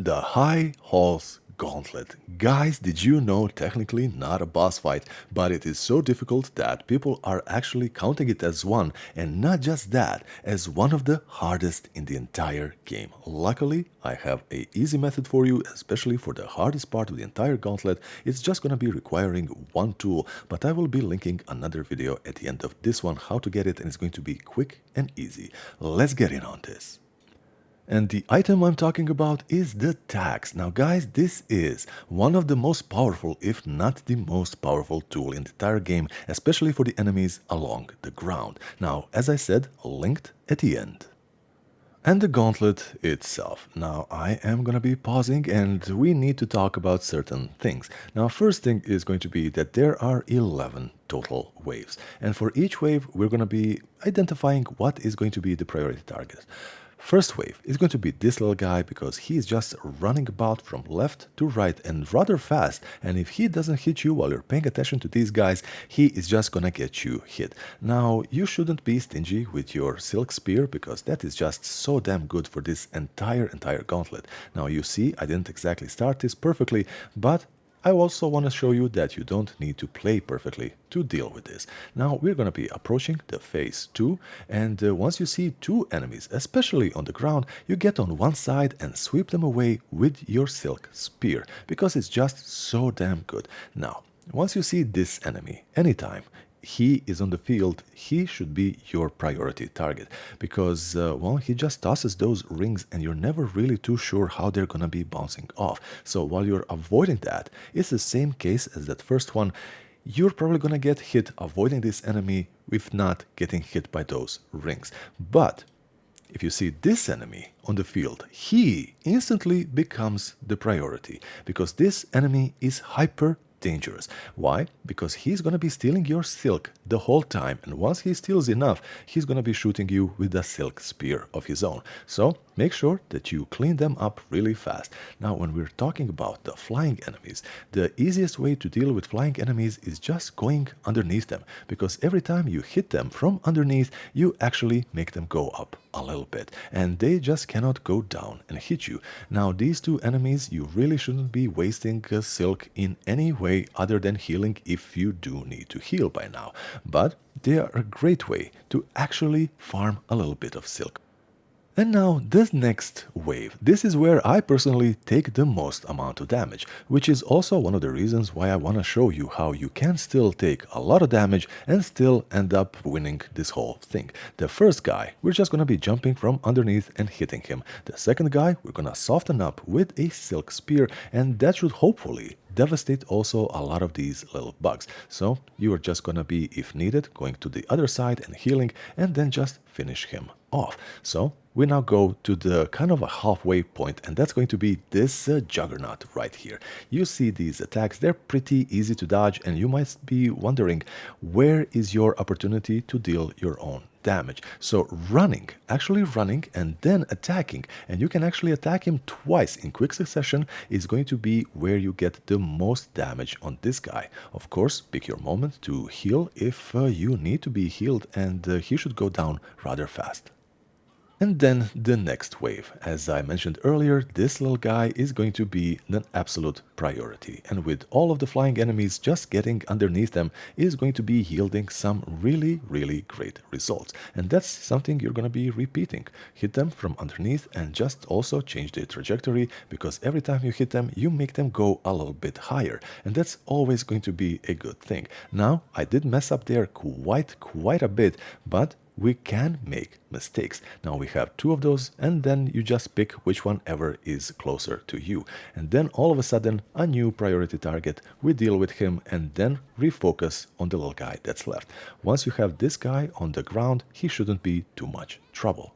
The High Horse Gauntlet. Guys, did you know technically not a boss fight, but it is so difficult that people are actually counting it as one, and not just that, as one of the hardest in the entire game. Luckily, I have a easy method for you, especially for the hardest part of the entire gauntlet. It's just gonna be requiring one tool, but I will be linking another video at the end of this one how to get it, and it's going to be quick and easy. Let's get in on this. And the item I'm talking about is the tags. Now guys, this is one of the most powerful, if not the most powerful tool in the entire game, especially for the enemies along the ground. Now, as I said, linked at the end. And the gauntlet itself. Now I am gonna be pausing and we need to talk about certain things. Now first thing is going to be that there are 11 total waves, and for each wave we're gonna be identifying what is going to be the priority target. First wave is going to be this little guy because he's just running about from left to right and rather fast, and if he doesn't hit you while you're paying attention to these guys, he is just gonna get you hit. Now you shouldn't be stingy with your silk spear because that is just so damn good for this entire gauntlet. Now you see I didn't exactly start this perfectly, but I also want to show you that you don't need to play perfectly to deal with this. Now we're going to be approaching the phase 2, and once you see two enemies, especially on the ground, you get on one side and sweep them away with your silk spear, because it's just so damn good. Now, once you see this enemy, anytime he is on the field, he should be your priority target because, well, he just tosses those rings and you're never really too sure how they're gonna be bouncing off. So while you're avoiding that, it's the same case as that first one. You're probably gonna get hit avoiding this enemy, if not getting hit by those rings. But if you see this enemy on the field, he instantly becomes the priority because this enemy is hyper dangerous. Why? Because he's gonna be stealing your silk the whole time, and once he steals enough, he's gonna be shooting you with a silk spear of his own. So make sure that you clean them up really fast. Now, when we're talking about the flying enemies, the easiest way to deal with flying enemies is just going underneath them, because every time you hit them from underneath, you actually make them go up a little bit, and they just cannot go down and hit you. Now, these two enemies, you really shouldn't be wasting silk in any way other than healing if you do need to heal by now, but they are a great way to actually farm a little bit of silk. And now this next wave, this is where I personally take the most amount of damage, which is also one of the reasons why I want to show you how you can still take a lot of damage and still end up winning this whole thing. The first guy, we're just going to be jumping from underneath and hitting him. The second guy, we're going to soften up with a silk spear, and that should hopefully devastate also a lot of these little bugs. So you are just gonna be, if needed, going to the other side and healing, and then just finish him off. So we now go to the kind of a halfway point, and that's going to be this juggernaut right here. You see these attacks, they're pretty easy to dodge, and you might be wondering, where is your opportunity to deal your own damage? So actually running and then attacking, and you can actually attack him twice in quick succession, is going to be where you get the most damage on this guy. Of course, pick your moment to heal if you need to be healed, and he should go down rather fast. And then the next wave. As I mentioned earlier, this little guy is going to be an absolute priority. And with all of the flying enemies, just getting underneath them is going to be yielding some really great results. And that's something you're going to be repeating. Hit them from underneath and just also change the trajectory, because every time you hit them, you make them go a little bit higher. And that's always going to be a good thing. Now, I did mess up there quite a bit, but we can make mistakes. Now we have two of those, and then you just pick which one ever is closer to you. And then all of a sudden, a new priority target, we deal with him and then refocus on the little guy that's left. Once you have this guy on the ground, he shouldn't be too much trouble.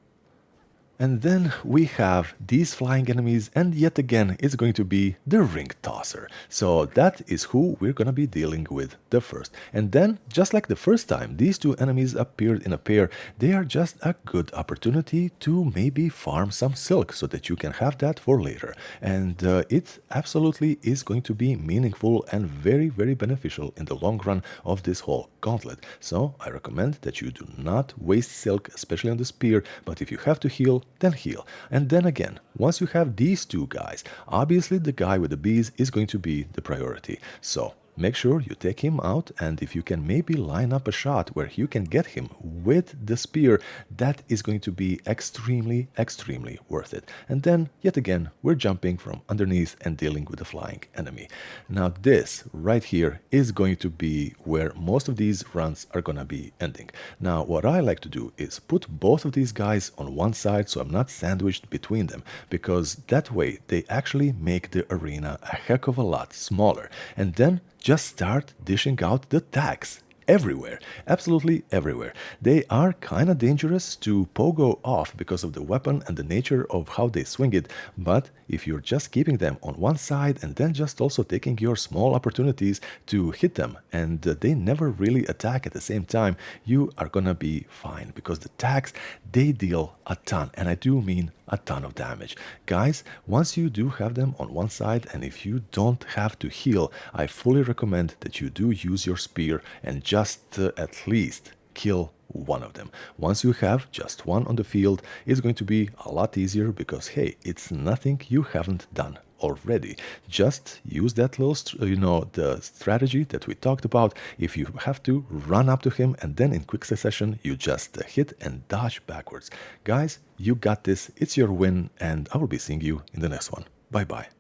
And then we have these flying enemies, and yet again it's going to be the ring tosser. So that is who we're gonna be dealing with the first. And then, just like the first time these two enemies appeared in a pair, they are just a good opportunity to maybe farm some silk so that you can have that for later. And it absolutely is going to be meaningful and very beneficial in the long run of this whole gauntlet. So I recommend that you do not waste silk, especially on the spear, but if you have to heal, then heal. And then again, once you have these two guys, obviously the guy with the bees is going to be the priority. So make sure you take him out, and if you can maybe line up a shot where you can get him with the spear, that is going to be extremely, extremely worth it. And then, yet again, we're jumping from underneath and dealing with the flying enemy. Now this right here is going to be where most of these runs are gonna be ending. Now what I like to do is put both of these guys on one side so I'm not sandwiched between them, because that way they actually make the arena a heck of a lot smaller. And then just start dishing out the tags everywhere, absolutely everywhere. They are kind of dangerous to pogo off because of the weapon and the nature of how they swing it, but if you're just keeping them on one side and then just also taking your small opportunities to hit them and they never really attack at the same time, you are gonna be fine, because the tags, they deal a ton, and I do mean a ton of damage. Guys, once you do have them on one side, and if you don't have to heal, I fully recommend that you do use your spear and just at least kill one of them. Once you have just one on the field, it's going to be a lot easier, because hey, it's nothing you haven't done already. Just use that little, the strategy that we talked about. If you have to, run up to him, and then in quick succession, you just hit and dodge backwards. Guys, you got this. It's your win, and I will be seeing you in the next one. Bye bye.